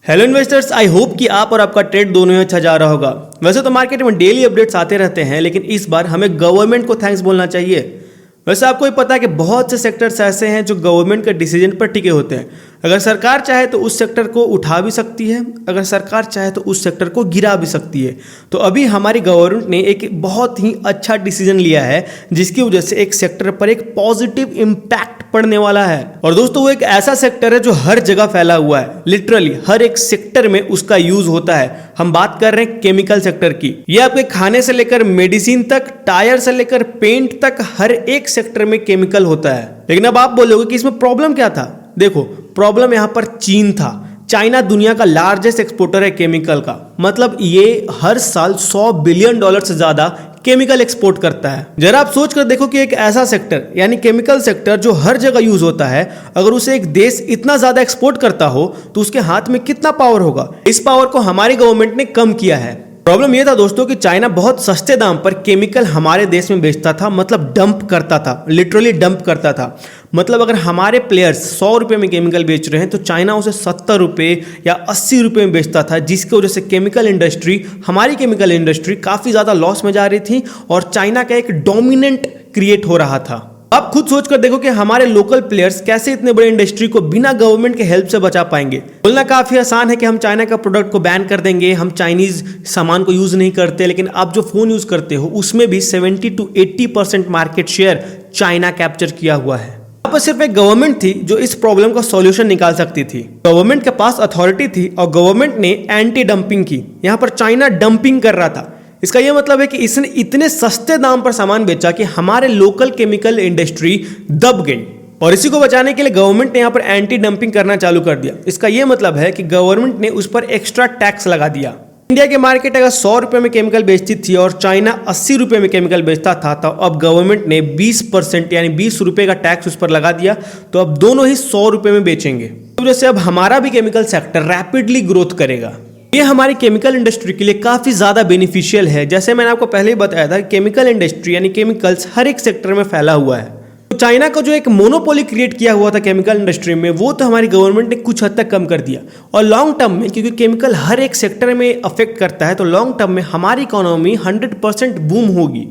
Hello investors, I hope कि आप और आपका ट्रेड दोनों ही अच्छा जा रहा होगा। वैसे तो मार्केट में डेली अपडेट्स आते रहते हैं, लेकिन इस बार हमें गवर्नमेंट को थैंक्स बोलना चाहिए। वैसे आपको ही पता है कि बहुत से सेक्टर्स ऐसे हैं जो गवर्नमेंट के डिसीजन पर टिके होते हैं। अगर सरकार चाहे तो उस सेक्टर को उठा भी सकती है, अगर सरकार चाहे तो उस सेक्टर को गिरा भी सकती है। तो अभी हमारी गवर्नमेंट ने एक बहुत ही अच्छा डिसीजन लिया है, जिसकी वजह से एक सेक्टर पर एक पॉजिटिव इम्पैक्ट पड़ने वाला है। और दोस्तों, वो एक ऐसा सेक्टर है जो हर जगह फैला हुआ है। लिटरली हर एक सेक्टर में उसका यूज होता है। हम बात कर रहे हैं केमिकल सेक्टर की। ये आपके खाने से लेकर मेडिसिन तक, टायर से लेकर पेंट तक, हर एक सेक्टर में केमिकल होता है। लेकिन अब आप बोलोगे कि इसमें प्रॉब्लम क्या था। देखो, प्रॉब्लम यहां पर चीन था। चाइना दुनिया का लार्जेस्ट एक्सपोर्टर है केमिकल का। मतलब ये हर साल $100 बिलियन से ज्यादा केमिकल एक्सपोर्ट करता है। जरा आप सोच कर देखो कि एक ऐसा सेक्टर यानी केमिकल सेक्टर जो हर जगह यूज होता है, अगर उसे एक देश इतना ज्यादा एक्सपोर्ट करता हो तो उसके हाथ में कितना पावर होगा। इस पावर को हमारी गवर्नमेंट ने कम किया है। प्रॉब्लम यह था दोस्तों कि चाइना बहुत सस्ते दाम पर केमिकल हमारे देश में बेचता था, मतलब डंप करता था, लिटरली डंप करता था। मतलब अगर हमारे प्लेयर्स 100 रुपये में केमिकल बेच रहे हैं तो चाइना उसे 70 रुपये या 80 रुपये में बेचता था, जिसकी वजह से केमिकल इंडस्ट्री, हमारी केमिकल इंडस्ट्री काफ़ी ज़्यादा लॉस में जा रही थी और चाइना का एक डोमिनेंट क्रिएट हो रहा था। आप खुद सोच कर देखो कि हमारे लोकल प्लेयर्स कैसे इतने बड़े इंडस्ट्री को बिना गवर्नमेंट के हेल्प से बचा पाएंगे। बोलना काफी आसान है कि हम चाइना का प्रोडक्ट को बैन कर देंगे, हम चाइनीज सामान को यूज नहीं करते, लेकिन आप जो फोन यूज करते हो उसमें भी 70 to 80% market share China capture किया हुआ है। यहाँ पर सिर्फ एक गवर्नमेंट थी जो इस प्रॉब्लम का सॉल्यूशन निकाल सकती थी। गवर्नमेंट के पास अथॉरिटी थी और गवर्नमेंट ने एंटी डंपिंग की। यहाँ पर चाइना डंपिंग कर रहा था। इसका यह मतलब है कि इसने इतने सस्ते दाम पर सामान बेचा कि हमारे लोकल केमिकल इंडस्ट्री दब गई। और इसी को बचाने के लिए गवर्नमेंट ने यहाँ पर एंटी डंपिंग करना चालू कर दिया। इसका यह मतलब है कि गवर्नमेंट ने उस पर एक्स्ट्रा टैक्स लगा दिया। इंडिया की मार्केट अगर 100 रुपये में केमिकल बेचती थी और चाइना 80 रुपये में केमिकल बेचता था, तो अब गवर्नमेंट ने 20% यानी 20 रुपये का टैक्स उस पर लगा दिया। तो अब दोनों ही 100 रुपये में बेचेंगे। तो जैसे अब हमारा भी केमिकल सेक्टर रैपिडली ग्रोथ करेगा। ये हमारी केमिकल इंडस्ट्री के लिए काफी ज्यादा बेनिफिशियल है। जैसे मैंने आपको पहले ही बताया था, केमिकल इंडस्ट्री यानी केमिकल्स हर एक सेक्टर में फैला हुआ है। तो चाइना का जो एक मोनोपोली क्रिएट किया हुआ था केमिकल इंडस्ट्री में, वो तो हमारी गवर्नमेंट ने कुछ हद तक कम कर दिया। और लॉन्ग टर्म में, क्योंकि केमिकल हर एक सेक्टर में अफेक्ट करता है, तो लॉन्ग टर्म में हमारी इकोनॉमी 100% बूम होगी।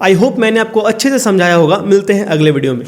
आई होप मैंने आपको अच्छे से समझाया होगा। मिलते हैं अगले वीडियो में।